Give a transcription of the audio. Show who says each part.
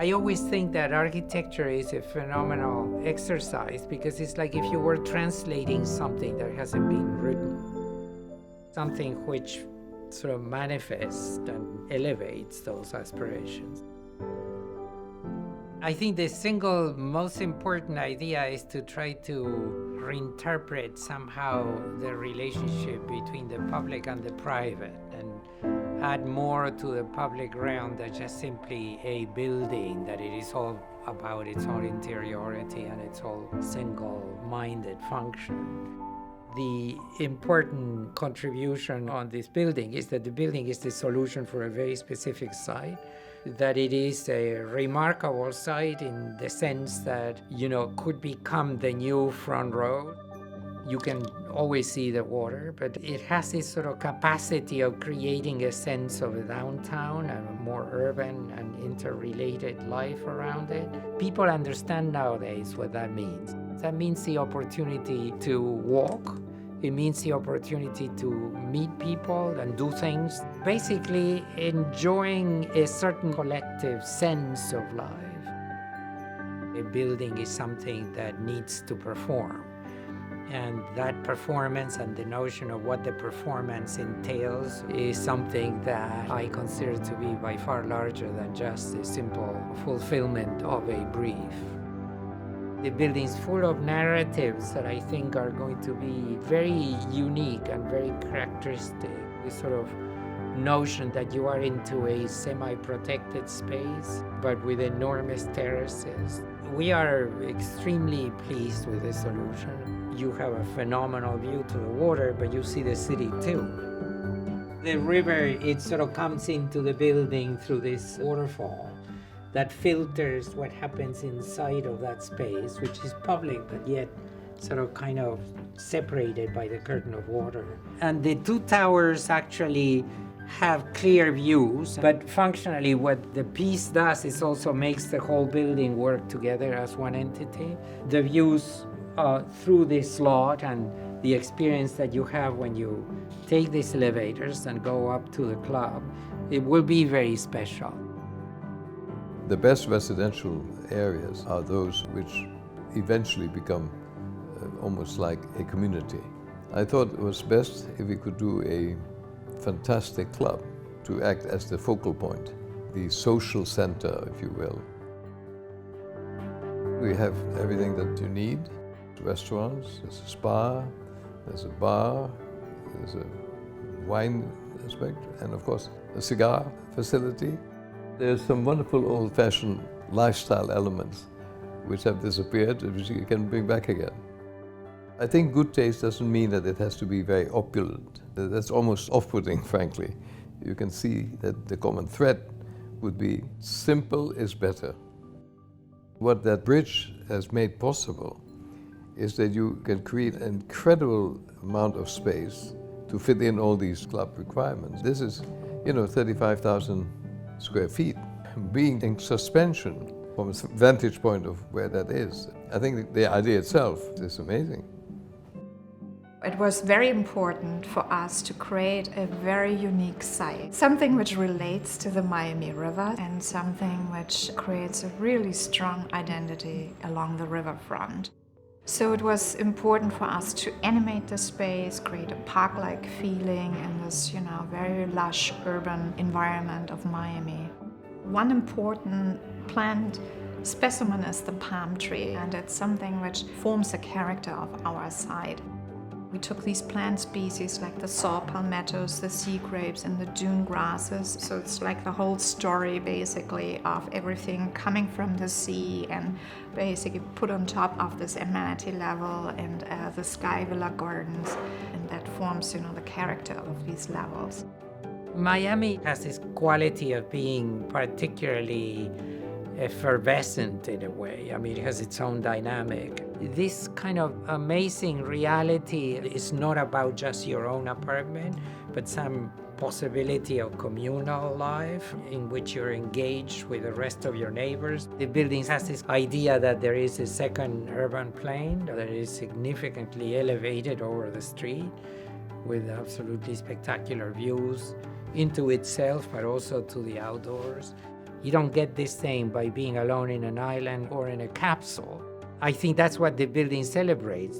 Speaker 1: I always think that architecture is a phenomenal exercise because it's like if you were translating something that hasn't been written, something which sort of manifests and elevates those aspirations. I think the single most important idea is to try to reinterpret somehow the relationship between the public and the private and add more to the public realm than just simply a building, that it is all about its own interiority and its whole single-minded function. The important contribution on this building is that the building is the solution for a very specific site, that it is a remarkable site in the sense that, could become the new front road. You can always see the water, but it has this sort of capacity of creating a sense of a downtown and a more urban and interrelated life around it. People understand nowadays what that means. That means the opportunity to walk. It means the opportunity to meet people and do things. Basically, enjoying a certain collective sense of life. A building is something that needs to perform. And that performance and the notion of what the performance entails is something that I consider to be by far larger than just a simple fulfillment of a brief. The building's full of narratives that I think are going to be very unique and very characteristic. This sort of notion that you are into a semi-protected space, but with enormous terraces. We are extremely pleased with the solution. You have a phenomenal view to the water, but you see the city too. The river, it sort of comes into the building through this waterfall that filters what happens inside of that space, which is public, but yet sort of kind of separated by the curtain of water. And the two towers actually have clear views, but functionally what the piece does is also makes the whole building work together as one entity. The views through this lot and the experience that you have when you take these elevators and go up to the club, it will be very special.
Speaker 2: The best residential areas are those which eventually become almost like a community. I thought it was best if we could do a fantastic club to act as the focal point, the social center, if you will. We have everything that you need. Restaurants, there's a spa, there's a bar, there's a wine aspect, and of course a cigar facility. There's some wonderful old-fashioned lifestyle elements which have disappeared, which you can bring back again. I think good taste doesn't mean that it has to be very opulent. That's almost off-putting, frankly. You can see that the common thread would be simple is better. What that bridge has made possible is that you can create an incredible amount of space to fit in all these club requirements. This is, 35,000 square feet. Being in suspension from a vantage point of where that is, I think the idea itself is amazing.
Speaker 3: It was very important for us to create a very unique site, something which relates to the Miami River and something which creates a really strong identity along the riverfront. So it was important for us to animate the space, create a park-like feeling in this, very lush urban environment of Miami. One important plant specimen is the palm tree, and it's something which forms the character of our site. We took these plant species like the saw palmettos, the sea grapes, and the dune grasses. So it's like the whole story, basically, of everything coming from the sea and basically put on top of this amenity level and the Sky Villa Gardens. And that forms, the character of these levels.
Speaker 1: Miami has this quality of being particularly effervescent in a way. It has its own dynamic. This kind of amazing reality is not about just your own apartment, but some possibility of communal life in which you're engaged with the rest of your neighbors. The building has this idea that there is a second urban plane that is significantly elevated over the street with absolutely spectacular views into itself, but also to the outdoors. You don't get this thing by being alone in an island or in a capsule. I think that's what the building celebrates.